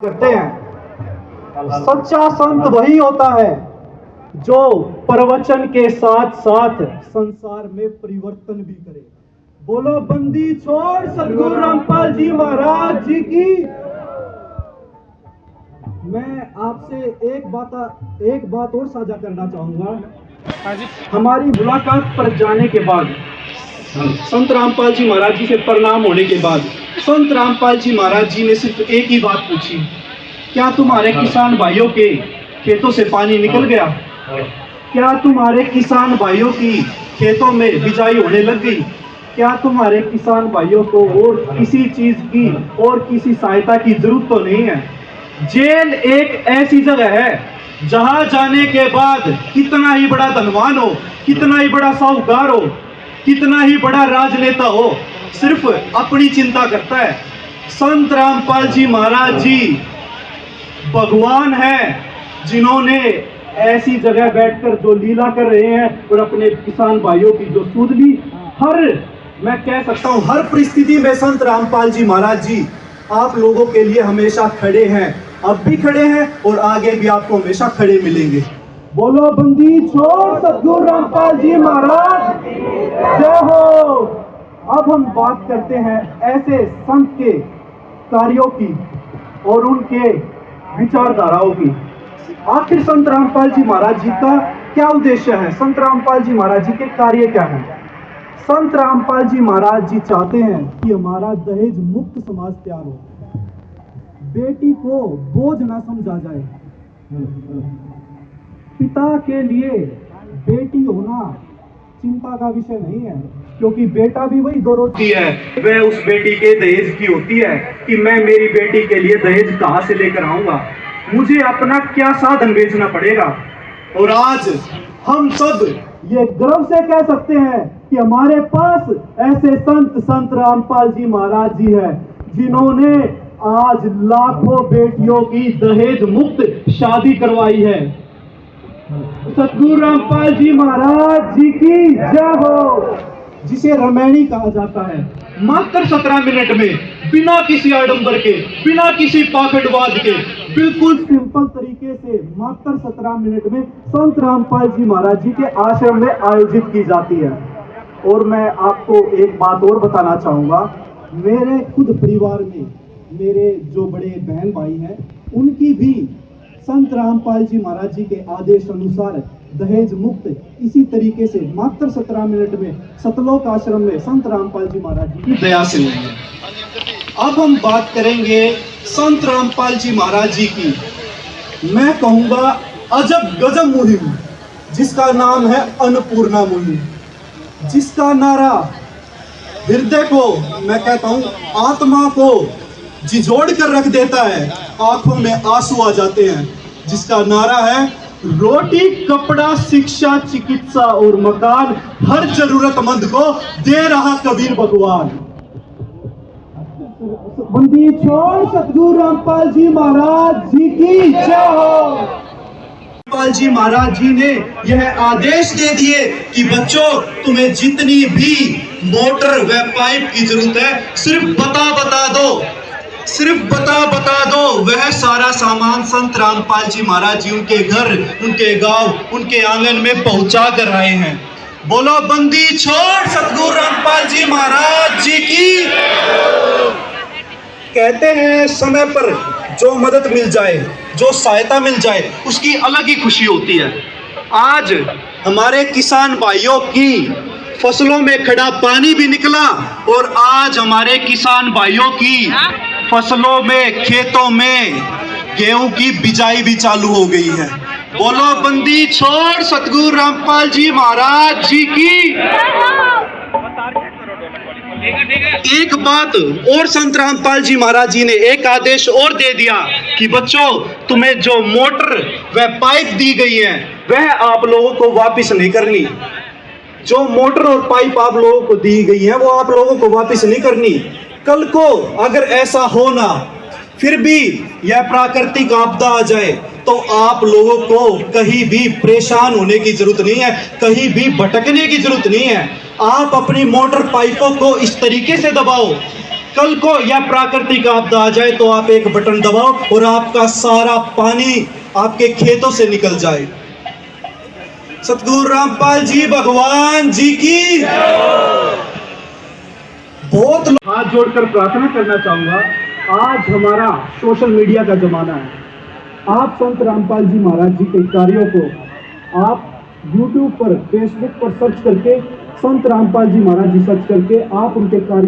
करते हैं। सच्चा संत वही होता है जो प्रवचन के साथ साथ संसार में परिवर्तन भी करे। बोलो बंदी छोड़ सतगुरु रामपाल जी महाराज जी की। मैं आपसे एक बात और साझा करना चाहूंगा। हमारी मुलाकात पर जाने के बाद संत रामपाल जी महाराज जी से प्रणाम होने के बाद संत रामपाल जी महाराज जी ने सिर्फ एक ही बात पूछी, क्या तुम्हारे किसान भाइयों के खेतों से पानी निकल गया? क्या तुम्हारे किसान भाइयों की खेतों में बिजाई होने लग गई? क्या तुम्हारे किसान भाइयों को और किसी चीज की और किसी सहायता की जरूरत तो नहीं है? जेल एक ऐसी जगह है जहां जाने के बाद कितना ही बड़ा धनवान हो, कितना ही बड़ा साहूकार हो, कितना ही बड़ा राजनेता हो, सिर्फ अपनी चिंता करता है। संत रामपाल जी महाराज जी भगवान है जिन्होंने ऐसी जगह बैठकर जो लीला कर रहे हैं और अपने किसान भाइयों की जो सूद ली, मैं कह सकता हूं हर परिस्थिति में संत रामपाल जी महाराज जी आप लोगों के लिए हमेशा खड़े हैं, अब भी खड़े हैं और आगे भी आपको हमेशा खड़े मिलेंगे। बोलो बंदी छोड़ सतगुरु रामपाल जी महाराज जय हो। अब हम बात करते हैं ऐसे संत के कार्यों की और उनके विचारधाराओं की। आखिर संत रामपाल जी महाराज जी का क्या उद्देश्य है? संत रामपाल जी महाराज जी के कार्य क्या है? संत रामपाल जी महाराज जी चाहते हैं कि हमारा दहेज मुक्त समाज तैयार हो, बेटी को बोझ ना समझा जाए, पिता के लिए बेटी होना चिंता का विषय नहीं है, क्योंकि बेटा भी वही दो रोटी है, वह उस बेटी के दहेज की होती है कि मैं मेरी बेटी के लिए दहेज कहां से लेकर आऊंगा, मुझे अपना क्या साधन बेचना पड़ेगा। और आज हम सब ये गर्व से कह सकते हैं कि हमारे पास ऐसे संत रामपाल जी महाराज जी हैं जिन्होंने आज लाखों बेटियों की दहेज मुक्त शादी करवाई है। सतगुरु रामपाल जी महाराज जी की जय हो। जिसे रमैनी कहा जाता है, मात्र 17 मिनट में बिना किसी आडंबर के, बिना किसी पाखंडवाद के, बिल्कुल सिंपल तरीके से मात्र 17 मिनट में संत रामपाल जी महाराज जी के आश्रम में आयोजित की जाती है। और मैं आपको एक बात और बताना चाहूंगा, मेरे खुद परिवार में मेरे जो बड़े बहन भाई हैं उनकी भी संत रामपाल जी महाराज जी के आदेश अनुसार दहेज मुक्त इसी तरीके से मात्र 17 मिनट में सतलोक आश्रम में संत रामपाल जी महाराज जी की दया से हुई है। अब हम बात करेंगे संत रामपाल जी महाराज जी की, मैं कहूंगा अजब गजब मुहिम, जिसका नाम है अन्नपूर्णा मुहिम, जिसका नारा हृदय को, मैं कहता हूं आत्मा को झिझोड़ कर रख देता है, आंखों में आंसू आ जाते हैं, जिसका नारा है रोटी कपड़ा शिक्षा चिकित्सा और मकान हर जरूरतमंद को दे रहा कबीर भगवान। बंदी छोड़ सतगुरु रामपाल जी महाराज जी की जय हो। रामपाल जी महाराज जी ने यह आदेश दे दिए कि बच्चों तुम्हें जितनी भी मोटर व पाइप की जरूरत है सिर्फ बता दो, सिर्फ बता दो, वह सारा सामान संत रामपाल जी महाराज जी उनके घर, उनके गांव, उनके आंगन में पहुंचा कर आए हैं। बोलो बंदी छोड़ सतगुरु रामपाल जी महाराज जी की। कहते हैं समय पर जो मदद मिल जाए, जो सहायता मिल जाए, उसकी अलग ही खुशी होती है। आज हमारे किसान भाइयों की फसलों में खड़ा पानी भी निकला और आज हमारे किसान भाइयों की फसलों में, खेतों में गेहूं की बिजाई भी चालू हो गई है। बोलो बंदी छोड़ सतगुरु रामपाल जी महाराज जी की। एक बात और संत रामपाल जी महाराज जी ने एक आदेश और दे दिया कि बच्चों तुम्हें जो मोटर व पाइप दी गई है वह आप लोगों को वापस नहीं करनी। जो मोटर और पाइप आप लोगों को दी गई है वो आप लोगों को वापस नहीं करनी। कल को अगर ऐसा हो ना, फिर भी यह प्राकृतिक आपदा आ जाए तो आप लोगों को कहीं भी परेशान होने की जरूरत नहीं है, कहीं भी भटकने की जरूरत नहीं है। आप अपनी मोटर पाइपों को इस तरीके से दबाओ कल को या प्राकृतिक आपदा आ जाए तो आप एक बटन दबाओ और आपका सारा पानी आपके खेतों से निकल जाए। सतगुरु रामपाल जी भगवान जी की बहुत हाथ जोड़कर प्रार्थना करना चाहूंगा। आज हमारा सोशल मीडिया का जमाना है। आप संत रामपाल जी महाराज जी के कार्यों को आप YouTube पर, Facebook पर सर्च करके संत रामपाल जी महाराज जी सर्च करके आप उनके कार्यों